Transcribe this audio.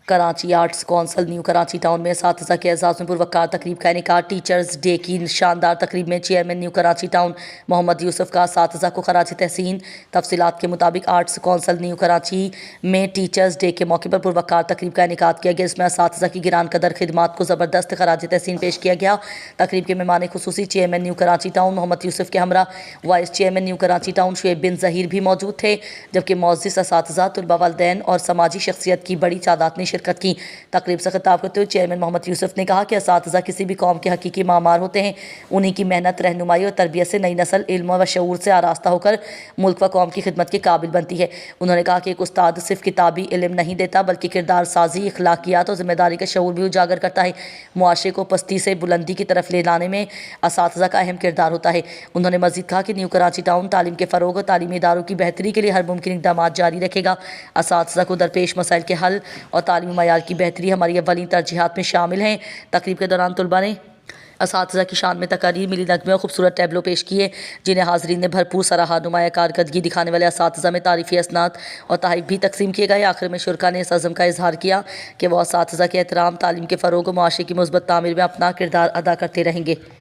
Karachi arts council new Karachi town میں اساتذہ کے اعزاز میں پروقار تقریب کا انعقاد۔ ٹیچرز ڈے کی شاندار تقریب میں chairman New Karachi Town Muhammad یوسف کا اساتذہ کو خراج تحسین۔ تفصیلات کے مطابق آرٹس کونسل نیو کراچی میں ٹیچرز ڈے کے موقع پر پروقار تقریب کا انعقاد کیا گیا، جس میں اساتذہ کی گران قدر خدمات کو زبردست خراج تحسین پیش کیا گیا۔ تقریب کے مہمان خصوصی chairman New Karachi Town Muhammad Yusuf کے ہمراہ vice chairman New Karachi Town Shoaib bin Zaheer بھی موجود تھے، جبکہ معزز اساتذہ، طلباء، والدین اور سماجی شخصیت کی بڑی تعداد نے شرکت کی۔ تقریب سے خطاب کرتے ہوئے چیئرمین محمد یوسف نے کہا کہ اساتذہ کسی بھی قوم کے حقیقی معمار ہوتے ہیں۔ انہی کی محنت، رہنمائی اور تربیت سے نئی نسل علم و شعور سے آراستہ ہو کر ملک و قوم کی خدمت کے قابل بنتی ہے۔ انہوں نے کہا کہ ایک استاد صرف کتابی علم نہیں دیتا بلکہ کردار سازی، اخلاقیات اور ذمہ داری کا شعور بھی اجاگر کرتا ہے۔ معاشرے کو پستی سے بلندی کی طرف لے جانے میں اساتذہ کا اہم کردار ہوتا ہے۔ انہوں نے مزید کہا کہ نیو کراچی ٹاؤن تعلیم کے فروغ اور تعلیمی اداروں کی بہتری کے لیے ہر ممکن اقدامات جاری رکھے گا۔ اساتذہ کو درپیش مسائل کے حل اور تعلیمی معیار کی بہتری ہماری اولین ترجیحات میں شامل ہیں۔ تقریب کے دوران طلباء نے اساتذہ کی شان میں تقاریر، ملی نغمے اور خوبصورت ٹیبلو پیش کیے، جنہیں حاضرین نے بھرپور سراہا۔ نمایاں کارکردگی دکھانے والے اساتذہ میں تعریفی اسناد اور تحائف بھی تقسیم کیے گئے۔ آخر میں شرکاء نے اس عزم کا اظہار کیا کہ وہ اساتذہ کے احترام، تعلیم کے فروغ اور معاشرے کی مثبت تعمیر میں اپنا کردار ادا کرتے رہیں گے۔